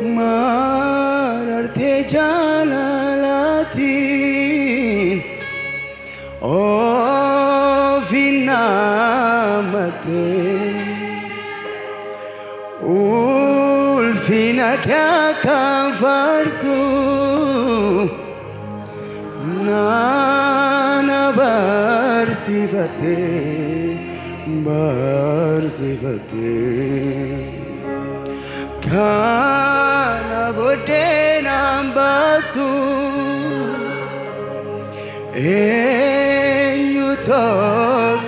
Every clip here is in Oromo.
mararte jalalati ofinamate ulfina kya kafarsu nana barsivate kana bodena basu enyutok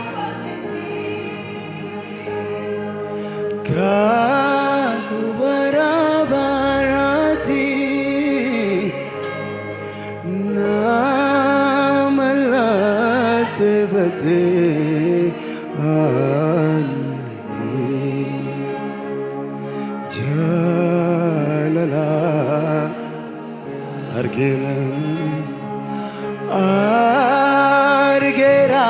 kabarabarati namalate bate jalala argera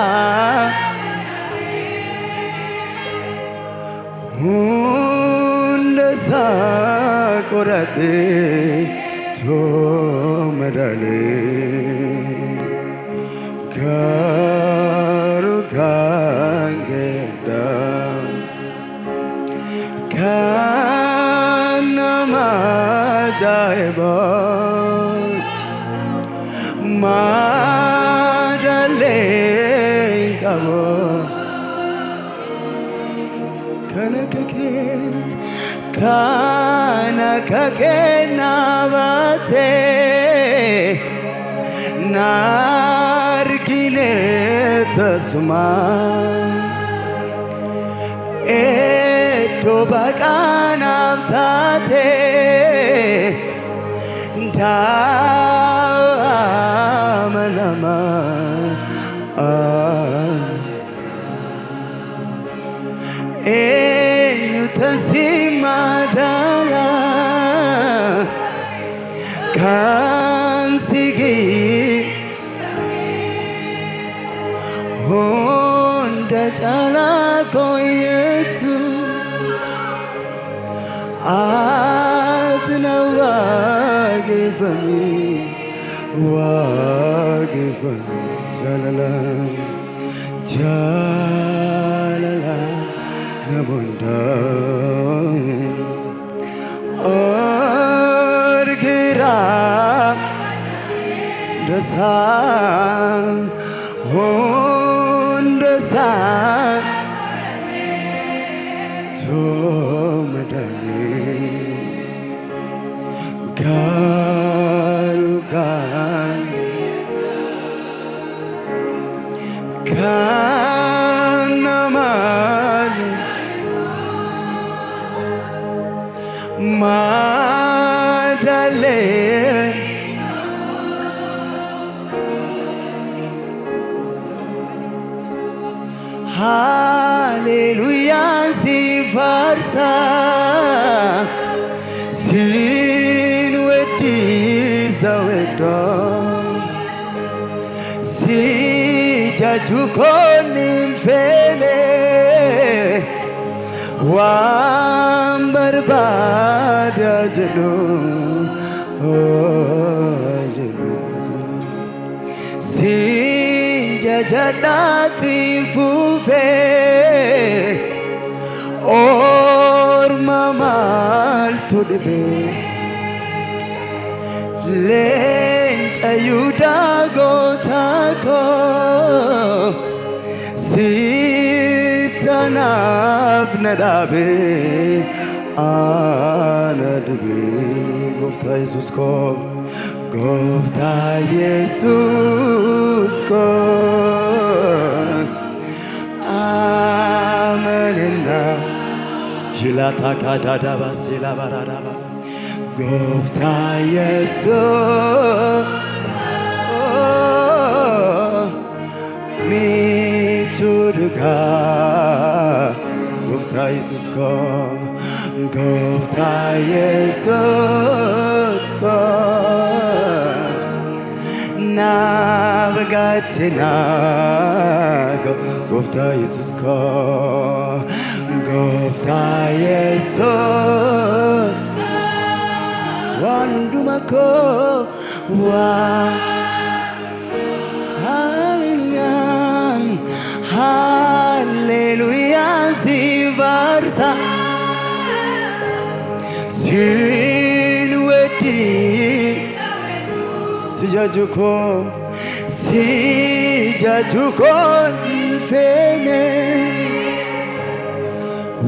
hunda sakorade chomadale karukangeda kanamajaiba madale kabo kanakake navate nargine tasma eto bakanavtate damanama enyutasimadala kansigi honda chala ko yesu azna wagifami jalala jalala nabunda argira dasa hondasa chomadani garukan kanamani madale hallelujah si farsa sin wedi sawedo si jajukonim fele wambar bada jenu sinja jadati fufe or mamal tudbe lencha yuda gotako sitanab nadabe anadbe gofta Jesus ko gofta Jesus ko amenna jilata kadada basila barada gofta Jesus miturga gofta Jesus ko gofta Jesus ko navgatina gofta Jesus ko gofta Jesus waan hundumaa koo waan hallelujaan hallelujaan si faarsa sin weddi si jaju koo fene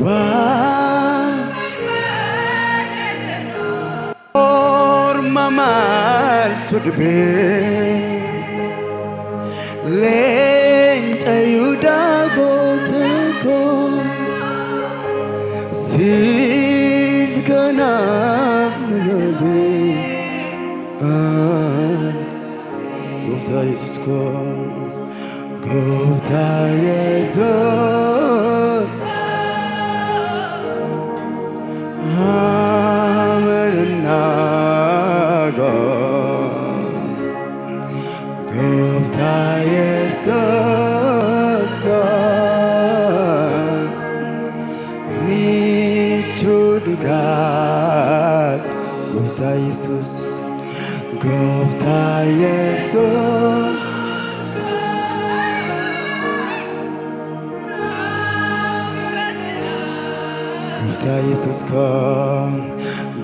waan orma maaltu dhibee leenca Yihuudaa goota koo siif kanaaf nanabee Gooftaa Yesuus koo Gooftaa Yesuus amanannaa Gooftaa Yesuus michuu dhugaa Gooftaa Yesuus Gooftaa Yesuus Gooftaa Yesuus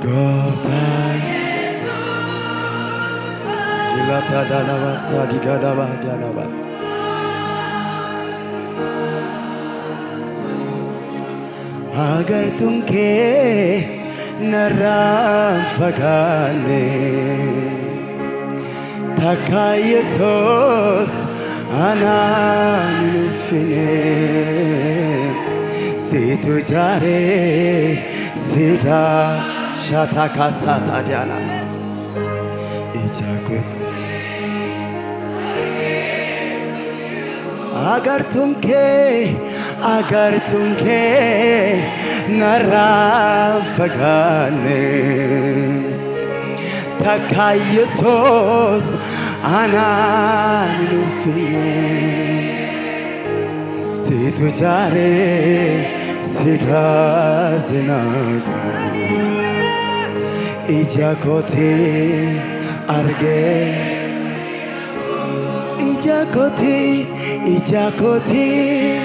Gooftaa Jilata dalaba sadiga dalaba dalaba agartuun kee narraan fagaanne takka Yesuus anaan hin uffine situ jaaree sidaa shataa kaasaa taadiyaana ija koo agartuun kee narraan fagaanne takka Yesuus anaan hin uffine situ jaaree sidaa zinaagu ija kootii argee ija kootii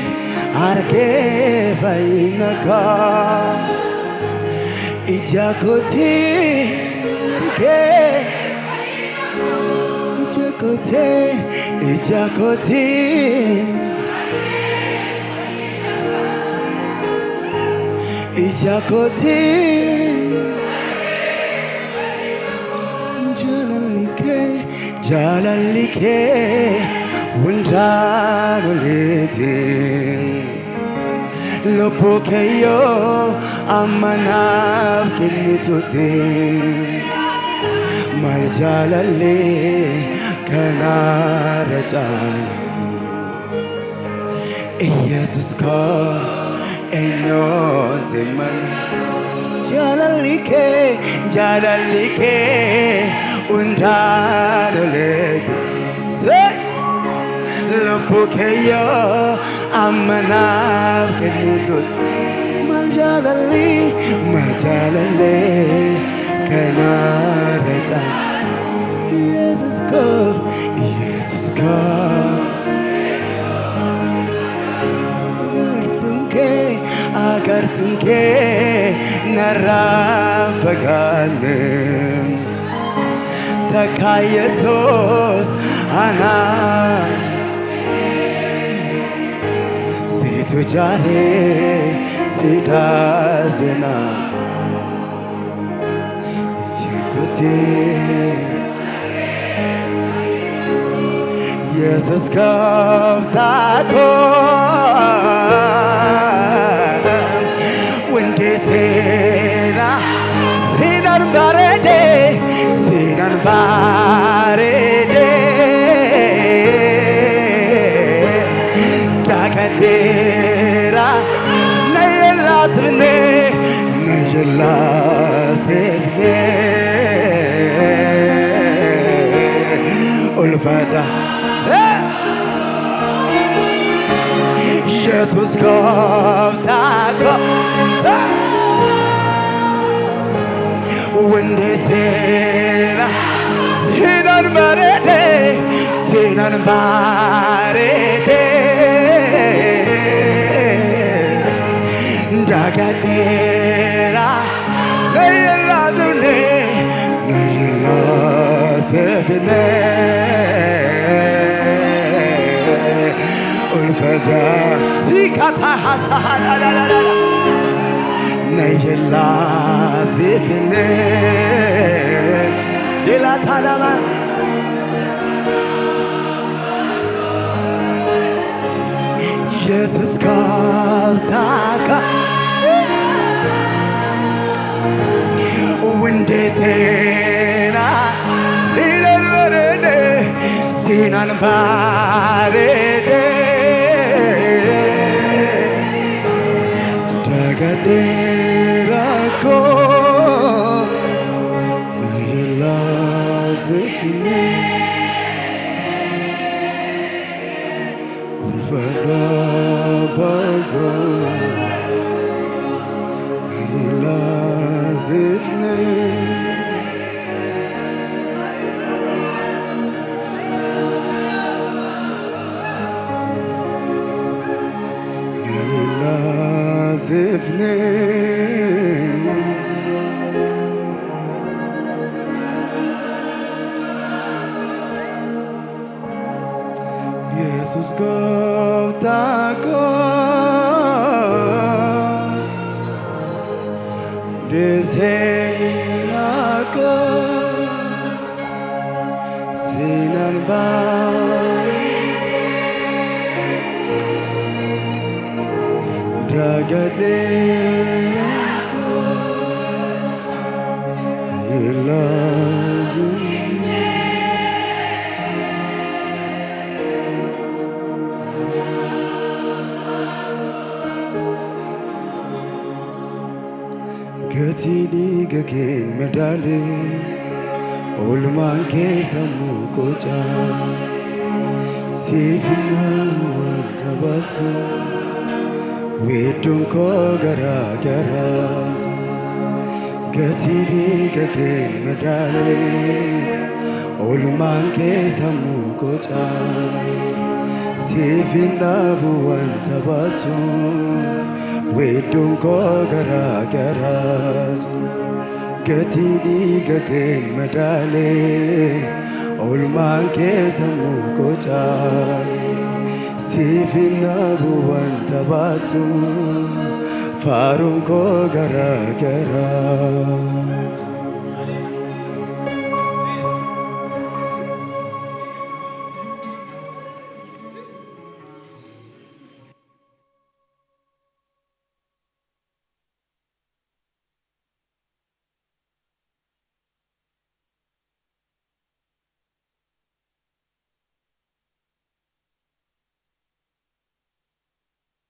argee fayyinakaa ija kootii argee ija kootii ija kootii jaalalli kee hundaan oliiti lubbuu keeyyoo amma naaf kennituuti maal jaalalli kanaarra caalu Yesuus koo eenyoo simmanna jaalalli kee hundaan oliiti lubbuu keeyyoo amma naaf kennituuti maal jaalalli kanaarra caalu Yesuus koo agartuun kee narraan fagaanne takka Yesuus anaan situ jaaree sidaa zinaa ija kootii Yesuus Gooftaa koo wende seenaan bareedee dagadeera na yellaasifne ulfaadha Yesuus Gooftaa koo Wende Sinan barede, Sinan barede. Dagadera, Nayla Dune, Nayla Sevine. Ulfada, Sikata Hasana, Nayla Sevine. Yela Talama. Jesus Kaltaka. Windesena, Sinan Barede, Sinan Barede, Dagadera ko, Nayla Zefine, Ulfada Bago, Nayla Zefine. Zifne Jesus Gota Go Desena Go Sinan Dagadera ko, Nayla Zefine. Gatini gaken medale, olman ke samu kocha, sefina watabaso. Wedun ko gara garas Gatini gaken medale Olman ke samu kocha Sefina buwan tabasu Wedun ko gara garas Gatini gaken medale Olman ke samu kocha Sifina buwan tabasu Farun ko gara gara